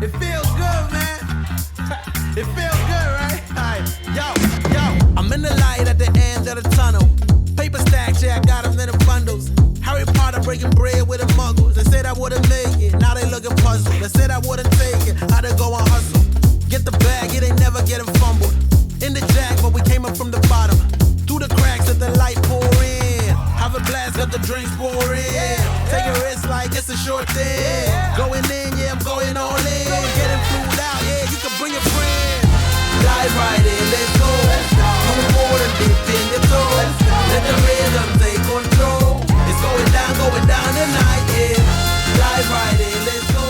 It feels good, man. It feels good, right? Alright, yo, I'm in the light at the end of the tunnel. Paper stacks, yeah, I got them in the bundles. Harry Potter breaking bread with the muggles. They said I wouldn't make it, now they looking puzzled. They said I wouldn't take it, I would go and hustle. Get the bag, it ain't never getting fumbled. In the jack, but we came up from the bottom. Through the cracks, let the light pour in. Have a blast, let the drinks pour in. Take a risk like it's a short thing. Going in, yeah, I'm going all in. Getting flued out, yeah, you can bring a friend. Dive right in, let's go. No more than dip in the toes. Let the rhythm take control. It's going down tonight, yeah. Dive right in, let's go.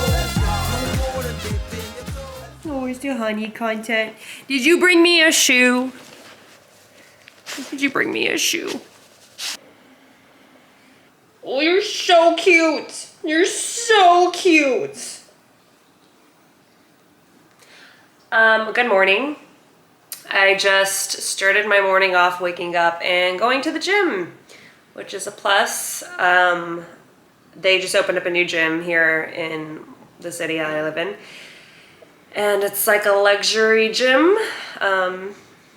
No more than dip in the toes. Always do honey content. Did you bring me a shoe? Did you bring me a shoe? Oh, you're so cute. You're so cute. Good morning. I just started my morning off waking up and going to the gym, which is a plus. They just opened up a new gym here in the city I live in. And it's like a luxury gym.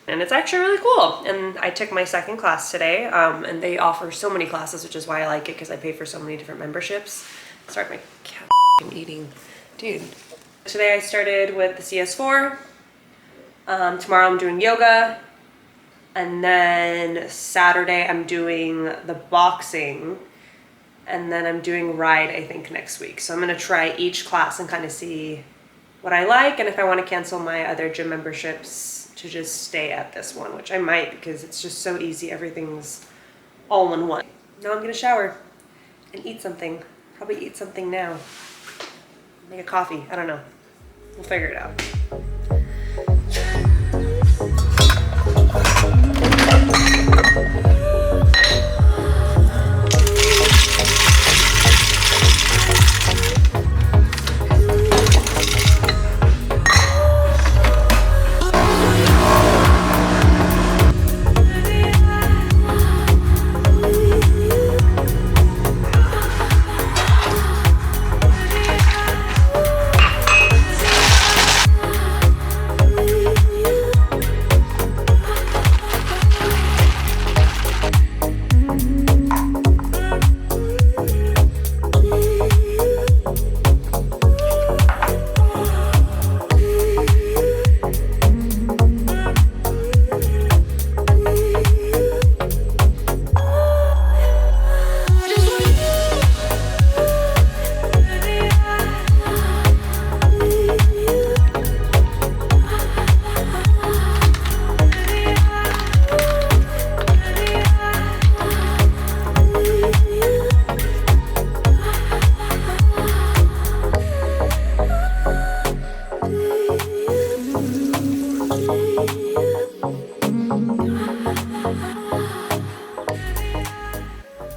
And it's actually really cool. And I took my second class today, and they offer so many classes, which is why I like it, because I pay for so many different memberships. Sorry, my cat eating. Dude. Today I started with the CS4. Tomorrow I'm doing yoga. And then Saturday I'm doing the boxing. And then I'm doing ride, I think, next week. So I'm gonna try each class and kind of see what I like, and if I want to cancel my other gym memberships to just stay at this one, which I might, because it's just so easy. Everything's all in one. Now I'm gonna shower and eat something. Probably eat something now. Make a coffee, I don't know. We'll figure it out.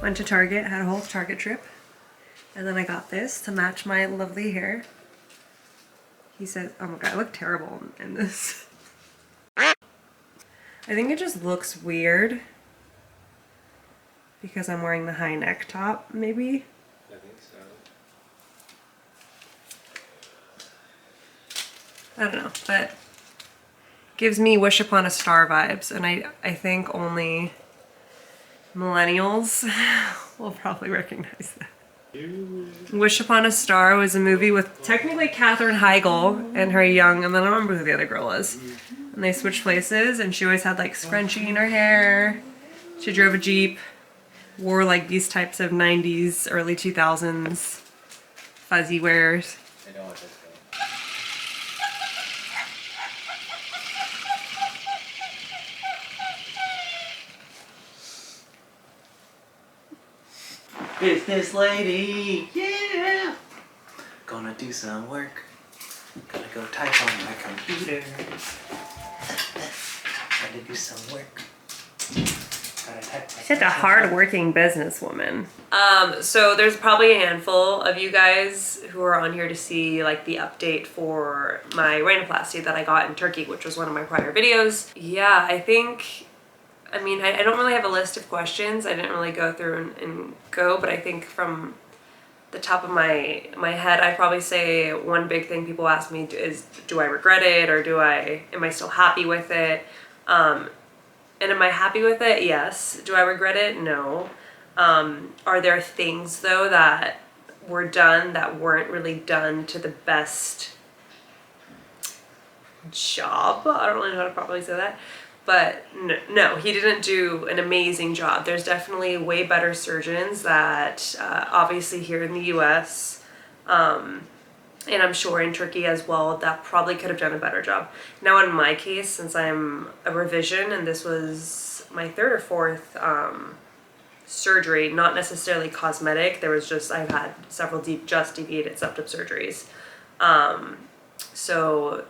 Went to Target, had a whole Target trip, and then I got this to match my lovely hair. He said, oh my god, I look terrible in this. I think it just looks weird because I'm wearing the high neck top, maybe? I think so. I don't know, but gives me Wish Upon a Star vibes, and I think only millennials will probably recognize that. Wish Upon a Star was a movie with technically Katherine Heigl and her young, and then I don't remember who the other girl was. And they switched places, and she always had like scrunchie in her hair. She drove a Jeep, wore like these types of 90s, early 2000s fuzzy wears. I know what this is. Business lady, yeah! Gonna do some work. Gotta go type on my computer. Gotta do some work. Gotta type. She's a hard-working businesswoman. So there's probably a handful of you guys who are on here to see like the update for my rhinoplasty that I got in Turkey, which was one of my prior videos. Yeah, I think, I mean, I don't really have a list of questions. I didn't really go through and go, but I think from the top of my head, I'd probably say one big thing people ask me is, do I regret it, or am I still happy with it? And am I happy with it? Yes. Do I regret it? No. Are there things though that were done that weren't really done to the best job? I don't really know how to properly say that. But no, he didn't do an amazing job. There's definitely way better surgeons that obviously here in the US, and I'm sure in Turkey as well, that probably could have done a better job. Now in my case, since I'm a revision and this was my third or fourth surgery, not necessarily cosmetic, I've had several just deviated septum surgeries. So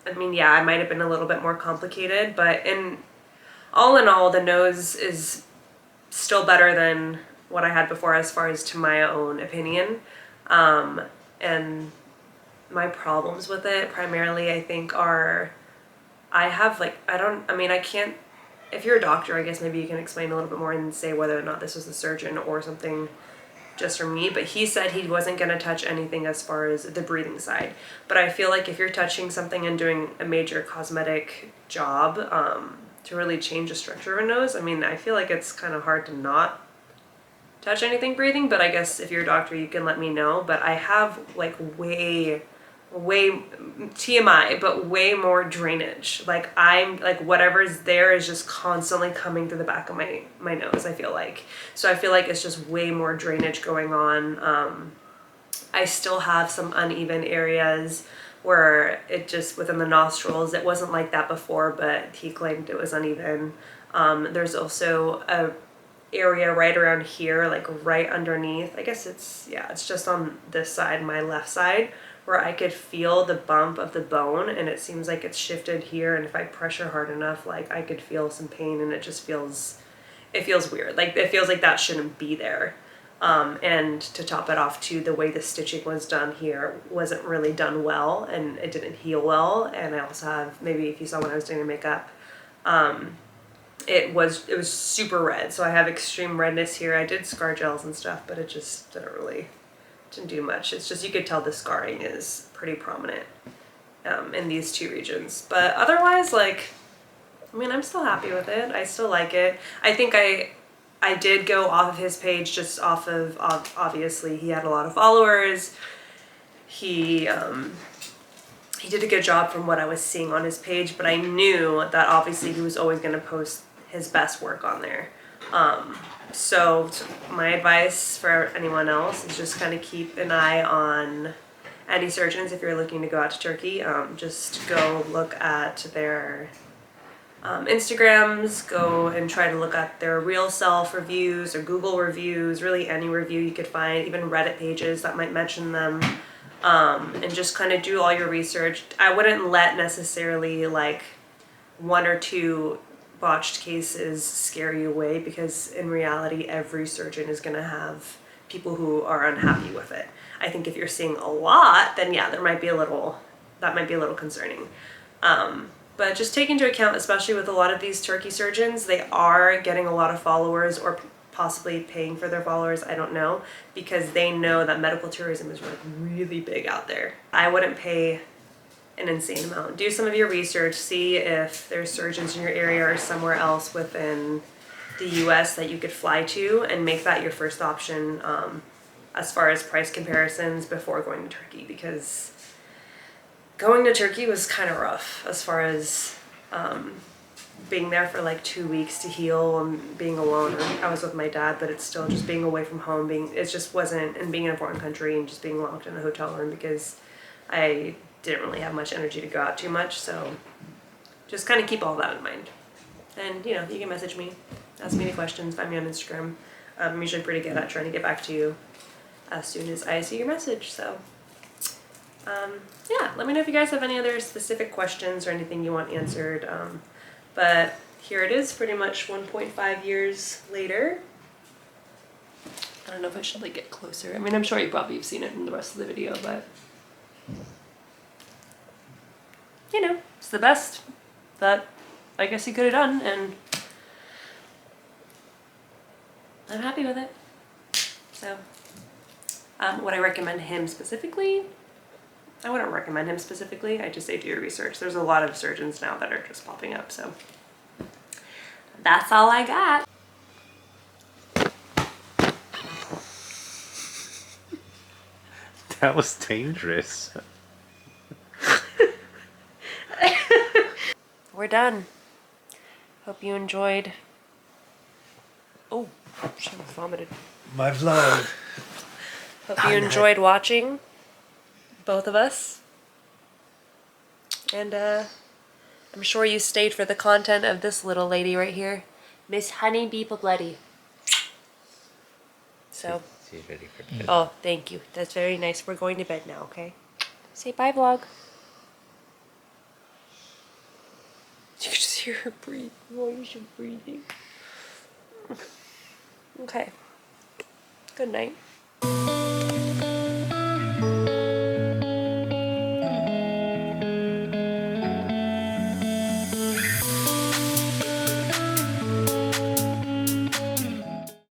I mean, yeah, I might have been a little bit more complicated, but in all, the nose is still better than what I had before as far as to my own opinion. And my problems with it primarily, I think, are I can't, if you're a doctor, I guess maybe you can explain a little bit more and say whether or not this was the surgeon or something just for me, but he said he wasn't going to touch anything as far as the breathing side. But I feel like if you're touching something and doing a major cosmetic job to really change the structure of a nose, I mean, I feel like it's kind of hard to not touch anything breathing, but I guess if you're a doctor, you can let me know. But I have like way TMI, but way more drainage. Like I'm like whatever's there is just constantly coming through the back of my nose, I feel like. So I feel like it's just way more drainage going on. I still have some uneven areas where it just within the nostrils, it wasn't like that before, but he claimed it was uneven. There's also a area right around here, like right underneath. I guess it's just on this side, my left side, where I could feel the bump of the bone, and it seems like it's shifted here, and if I pressure hard enough, like I could feel some pain, and it feels weird. Like it feels like that shouldn't be there. And to top it off too, the way the stitching was done here wasn't really done well, and it didn't heal well. And I also have, maybe if you saw when I was doing the makeup, it was super red. So I have extreme redness here. I did scar gels and stuff, but it just didn't do much. It's just, you could tell the scarring is pretty prominent in these two regions. But otherwise, like, I mean, I'm still happy with it. I still like it. I think I did go off of his page just off of, obviously, he had a lot of followers. He did a good job from what I was seeing on his page, but I knew that obviously he was always going to post his best work on there. So my advice for anyone else is just kind of keep an eye on any surgeons if you're looking to go out to Turkey. Just go look at their Instagrams, go and try to look at their real self reviews or Google reviews, really any review you could find, even Reddit pages that might mention them, and just kind of do all your research. I wouldn't let necessarily like one or two botched cases scare you away, because in reality every surgeon is going to have people who are unhappy with it. I think if you're seeing a lot, then yeah, that might be a little concerning. But just take into account, especially with a lot of these Turkey surgeons, they are getting a lot of followers, or possibly paying for their followers, I don't know, because they know that medical tourism is like really big out there. I wouldn't pay an insane amount. Do some of your research, see if there's surgeons in your area or somewhere else within the US that you could fly to, and make that your first option as far as price comparisons before going to Turkey, because going to Turkey was kind of rough as far as being there for like 2 weeks to heal and being alone. I was with my dad, but it's still just being away from home, it just wasn't, and being in a foreign country and just being locked in a hotel room, because I didn't really have much energy to go out too much. So just kind of keep all that in mind. And you know, you can message me, ask me any questions, find me on Instagram. I'm usually pretty good at trying to get back to you as soon as I see your message. So yeah, let me know if you guys have any other specific questions or anything you want answered. But here it is, pretty much 1.5 years later. I don't know if I should like get closer. I mean, I'm sure you probably have seen it in the rest of the video, but you know, it's the best that I guess he could have done, and I'm happy with it. So Would I recommend him specifically? I wouldn't recommend him specifically. I just say do your research. There's a lot of surgeons now that are just popping up, so that's all I got. That was dangerous. We're done. Hope you enjoyed. Oh, she vomited. My vlog. Hope you enjoyed watching, both of us. And I'm sure you stayed for the content of this little lady right here, Miss Honeybee Bloody. So, She's ready for bed. oh, thank you. That's very nice. We're going to bed now, okay? Say bye, vlog. You can just hear her breathe. Why is she breathing? Okay. Good night.